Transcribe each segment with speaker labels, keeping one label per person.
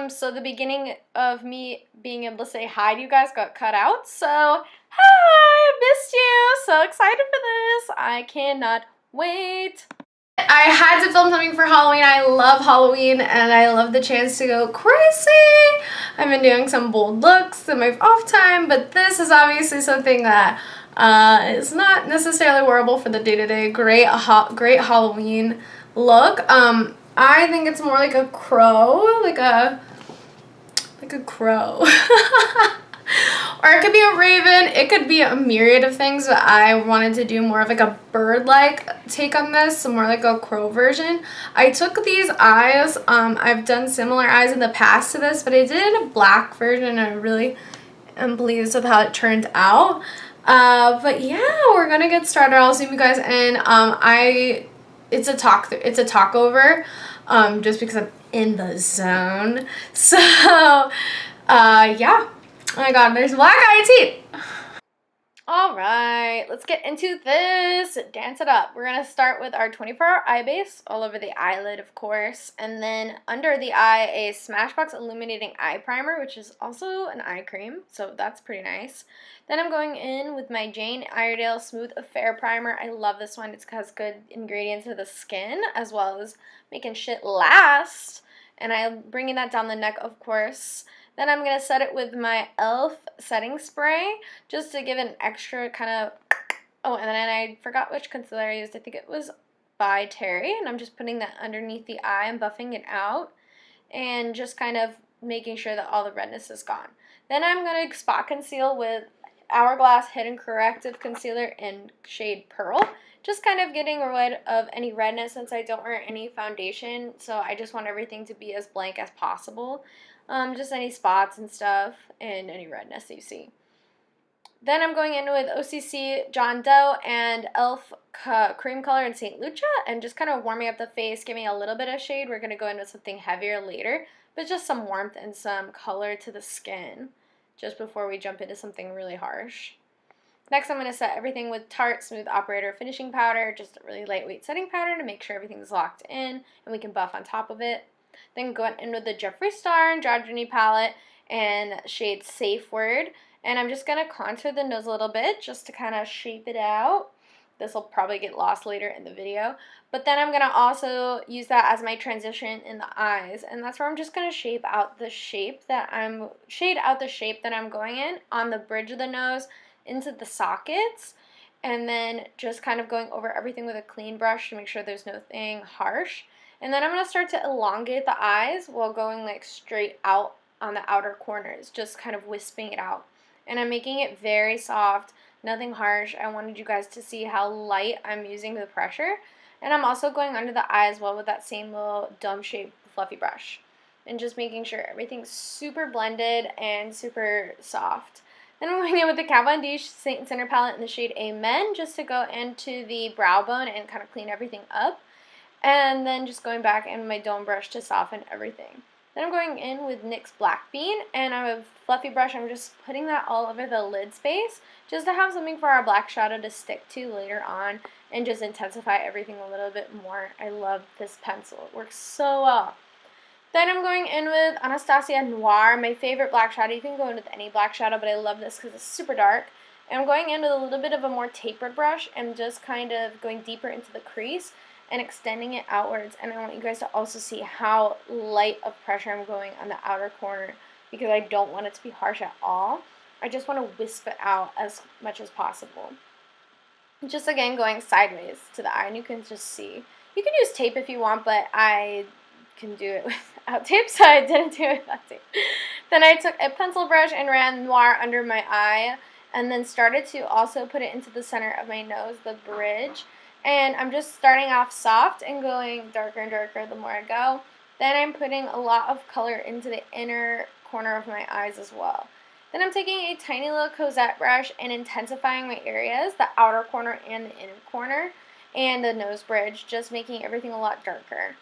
Speaker 1: So the beginning of me being able to say hi to you guys got cut out. So, hi, missed you. So excited for this. I cannot wait. I had to film something for Halloween. I love Halloween and I love the chance to go crazy. I've been doing some bold looks in my off time, but this is obviously something that is not necessarily wearable for the day-to-day. Great Halloween look. I think it's more like a crow, like a crow. Or it could be a raven, it could be a myriad of things, but I wanted to do more of like a bird-like take on this, so more like a crow version. I took these eyes, I've done similar eyes in the past to this, but I did a black version and I really am pleased with how it turned out. But yeah, we're gonna get started. I'll see you guys in. It's a talk over, just because I'm in the zone. So, yeah. Oh my god, there's black eye teeth. Alright, let's get into this. Dance it up. We're going to start with our 24-hour eye base, all over the eyelid, of course. And then under the eye, a Smashbox Illuminating Eye Primer, which is also an eye cream, so that's pretty nice. Then I'm going in with my Jane Iredale Smooth Affair Primer. I love this one. It has good ingredients to the skin, as well as making shit last. And I'm bringing that down the neck, of course. Then I'm going to set it with my e.l.f. setting spray, just to give it an extra kind of, oh, and then I forgot which concealer I used. I think it was by Terry, and I'm just putting that underneath the eye and buffing it out, and just kind of making sure that all the redness is gone. Then I'm going to spot conceal with Hourglass Hidden Corrective Concealer in shade Pearl, just kind of getting rid of any redness since I don't wear any foundation, so I just want everything to be as blank as possible. Just any spots and stuff and any redness that you see. Then I'm going in with OCC John Doe and e.l.f. Cream Color in St. Lucia and just kind of warming up the face, giving a little bit of shade. We're going to go into something heavier later, but just some warmth and some color to the skin just before we jump into something really harsh. Next, I'm going to set everything with Tarte Smooth Operator Finishing Powder, just a really lightweight setting powder to make sure everything's locked in and we can buff on top of it. Then going in with the Jeffree Star Androgyny palette and shade Safe Word. And I'm just going to contour the nose a little bit just to kind of shape it out. This will probably get lost later in the video. But then I'm going to also use that as my transition in the eyes. And that's where I'm just going to shade out the shape that I'm going in on the bridge of the nose into the sockets. And then just kind of going over everything with a clean brush to make sure there's nothing harsh. And then I'm going to start to elongate the eyes while going like straight out on the outer corners, just kind of wisping it out. And I'm making it very soft, nothing harsh. I wanted you guys to see how light I'm using the pressure. And I'm also going under the eye as well with that same little dome-shaped fluffy brush. And just making sure everything's super blended and super soft. Then I'm going in with the Kat Von D Saint Center palette in the shade Amen, just to go into the brow bone and kind of clean everything up. And then just going back in my dome brush to soften everything. Then I'm going in with NYX Black Bean, and I have a fluffy brush. I'm just putting that all over the lid space, just to have something for our black shadow to stick to later on, and just intensify everything a little bit more. I love this pencil. It works so well. Then I'm going in with Anastasia Noir, my favorite black shadow. You can go in with any black shadow, but I love this because it's super dark. And I'm going in with a little bit of a more tapered brush and just kind of going deeper into the crease and extending it outwards. And I want you guys to also see how light of pressure I'm going on the outer corner because I don't want it to be harsh at all. I just want to wisp it out as much as possible. Just again going sideways to the eye, and you can just see. You can use tape if you want, but I can do it without tape, so I didn't do it without tape. Then I took a pencil brush and ran noir under my eye, and then started to also put it into the center of my nose, the bridge. And I'm just starting off soft and going darker and darker the more I go. Then I'm putting a lot of color into the inner corner of my eyes as well. Then I'm taking a tiny little Cosette brush and intensifying my areas, the outer corner and the inner corner, and the nose bridge, just making everything a lot darker.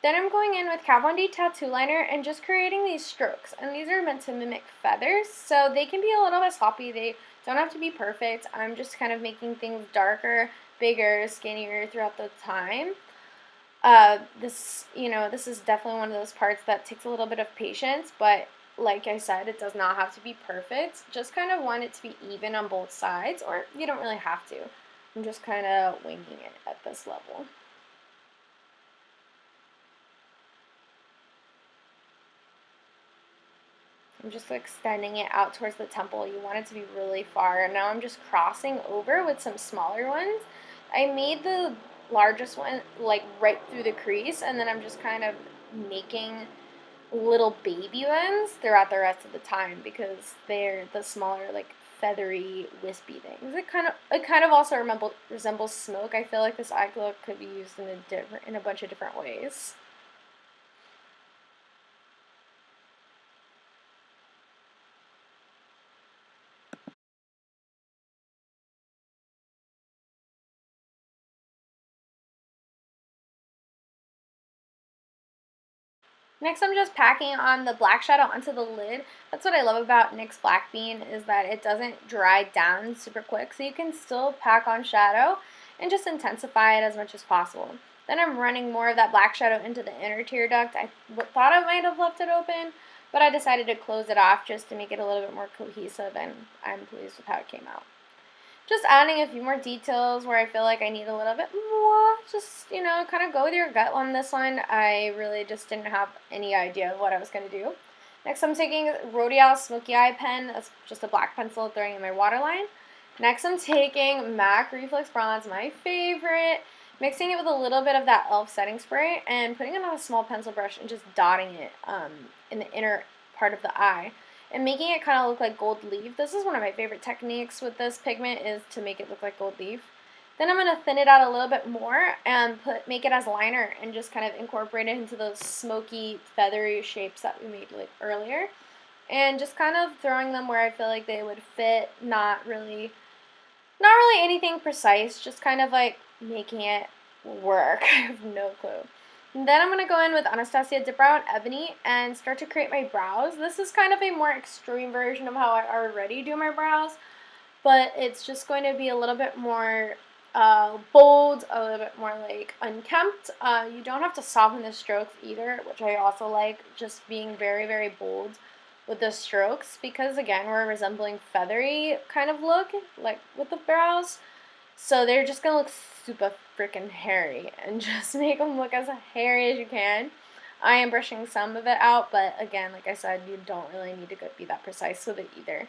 Speaker 1: Then I'm going in with Kat Von D Tattoo Liner and just creating these strokes. And these are meant to mimic feathers, so they can be a little bit sloppy. They don't have to be perfect. I'm just kind of making things darker, bigger, skinnier throughout the time. This is definitely one of those parts that takes a little bit of patience, but like I said, it does not have to be perfect. Just kind of want it to be even on both sides, or you don't really have to. I'm just kind of winging it at this level. I'm just extending it out towards the temple. You want it to be really far. And now I'm just crossing over with some smaller ones. I made the largest one like right through the crease, and then I'm just kind of making little baby ones throughout the rest of the time because they're the smaller, like feathery, wispy things. It kind of also resembles smoke. I feel like this eye glow could be used in a bunch of different ways. Next, I'm just packing on the black shadow onto the lid. That's what I love about NYX Black Bean, is that it doesn't dry down super quick, so you can still pack on shadow and just intensify it as much as possible. Then I'm running more of that black shadow into the inner tear duct. I thought I might have left it open, but I decided to close it off just to make it a little bit more cohesive, and I'm pleased with how it came out. Just adding a few more details where I feel like I need a little bit more. Just, kind of go with your gut on this one. I really just didn't have any idea of what I was going to do. Next, I'm taking Rodial Smoky Eye Pen. That's just a black pencil, throwing in my waterline. Next, I'm taking MAC Reflex Bronze, my favorite, mixing it with a little bit of that e.l.f. setting spray and putting it on a small pencil brush and just dotting it in the inner part of the eye and making it kind of look like gold leaf. This is one of my favorite techniques with this pigment, is to make it look like gold leaf. Then I'm going to thin it out a little bit more and make it as liner and just kind of incorporate it into those smoky, feathery shapes that we made earlier. And just kind of throwing them where I feel like they would fit, not really anything precise, just kind of like making it work. I have no clue. And then I'm going to go in with Anastasia Dip Brow and Ebony and start to create my brows. This is kind of a more extreme version of how I already do my brows, but it's just going to be a little bit more bold, a little bit more like unkempt. You don't have to soften the strokes either, which I also like, just being very, very bold with the strokes, because again, we're resembling feathery kind of look, like with the brows. So they're just gonna look super freaking hairy, and just make them look as hairy as you can. I am brushing some of it out, but again, like I said, you don't really need to be that precise with it either.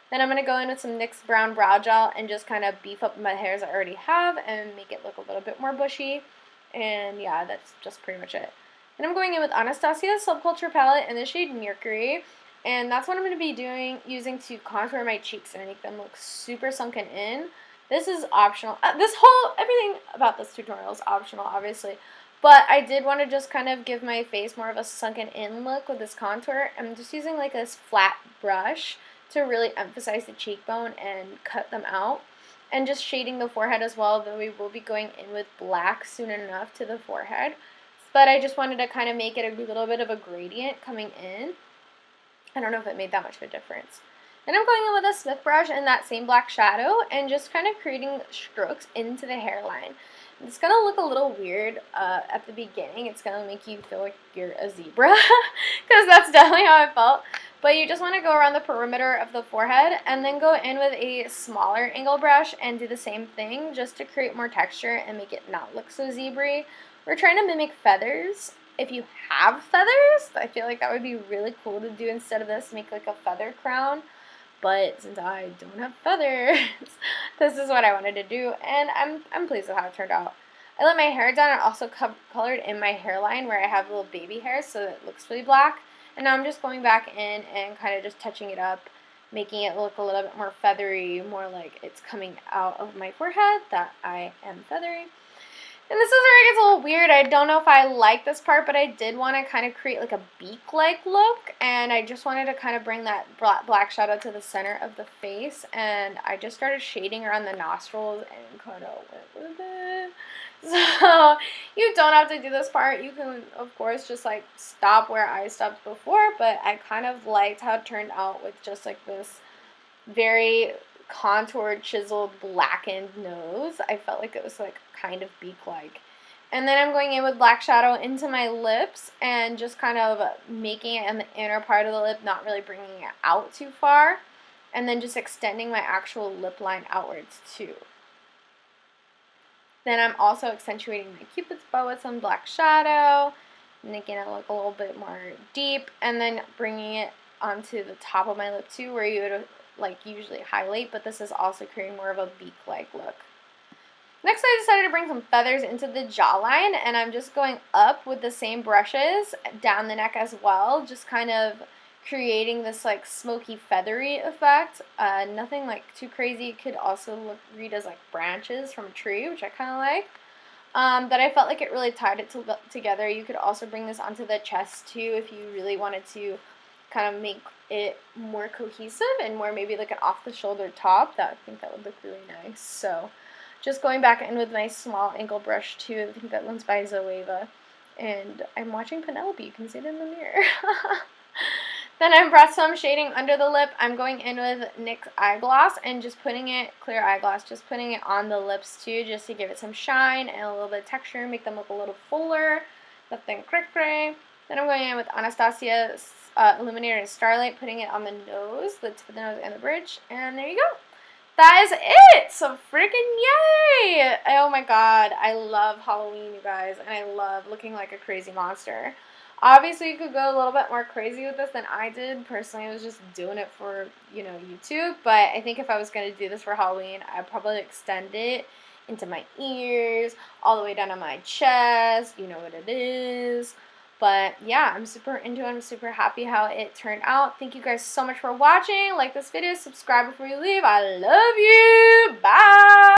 Speaker 1: Then I'm going to go in with some NYX Brown Brow Gel and just kind of beef up my hairs I already have and make it look a little bit more bushy. And yeah, that's just pretty much it. Then I'm going in with Anastasia's Subculture palette in the shade Mercury. And that's what I'm going to be using to contour my cheeks and make them look super sunken in. This is optional. Everything about this tutorial is optional, obviously. But I did want to just kind of give my face more of a sunken in look with this contour. I'm just using like this flat brush to really emphasize the cheekbone and cut them out. And just shading the forehead as well, though we will be going in with black soon enough to the forehead. But I just wanted to kind of make it a little bit of a gradient coming in. I don't know if it made that much of a difference. Then I'm going in with a Smith brush and that same black shadow and just kind of creating strokes into the hairline. It's going to look a little weird at the beginning. It's going to make you feel like you're a zebra, because that's definitely how I felt. But you just want to go around the perimeter of the forehead and then go in with a smaller angle brush and do the same thing just to create more texture and make it not look so zebra-y. We're trying to mimic feathers. If you have feathers, I feel like that would be really cool to do instead of this, make like a feather crown. But since I don't have feathers, this is what I wanted to do, and I'm pleased with how it turned out. I let my hair down and also colored in my hairline where I have little baby hairs, so it looks really black. And now I'm just going back in and kind of just touching it up, making it look a little bit more feathery, more like it's coming out of my forehead, that I am feathery. And this is where it gets a little weird. I don't know if I like this part, but I did want to kind of create like a beak-like look, and I just wanted to kind of bring that black shadow to the center of the face, and I just started shading around the nostrils and kind of went with it. So you don't have to do this part. You can, of course, just like stop where I stopped before, but I kind of liked how it turned out with just like this very contoured, chiseled, blackened nose. I felt like it was like kind of beak-like. And then I'm going in with black shadow into my lips and just kind of making it in the inner part of the lip, not really bringing it out too far. And then just extending my actual lip line outwards too. Then I'm also accentuating my cupid's bow with some black shadow, making it look a little bit more deep, and then bringing it onto the top of my lip too, where you would like usually highlight, but this is also creating more of a beak-like look. Next, I decided to bring some feathers into the jawline, and I'm just going up with the same brushes down the neck as well, just kind of creating this like smoky feathery effect. Nothing like too crazy. It could also read as like branches from a tree, which I kind of like. But I felt like it really tied it together. You could also bring this onto the chest too if you really wanted to kind of make it more cohesive and more maybe like an off-the-shoulder top. I think that would look really nice. So just going back in with my small angle brush too. I think that one's by Zoeva. And I'm watching Penelope. You can see it in the mirror. Then I brought some shading under the lip. I'm going in with NYX eye gloss and just putting it, clear eye gloss, just putting it on the lips too, just to give it some shine and a little bit of texture, make them look a little fuller, nothing cray-cray. Then I'm going in with Anastasia Illuminator and Starlight, putting it on the nose, the tip of the nose and the bridge, and there you go. That is it! So freaking yay! Oh my god, I love Halloween, you guys, and I love looking like a crazy monster. Obviously, you could go a little bit more crazy with this than I did. Personally, I was just doing it for, YouTube. But I think if I was going to do this for Halloween, I'd probably extend it into my ears, all the way down to my chest. You know what it is. But yeah, I'm super into it. I'm super happy how it turned out. Thank you guys so much for watching. Like this video, subscribe before you leave. I love you. Bye.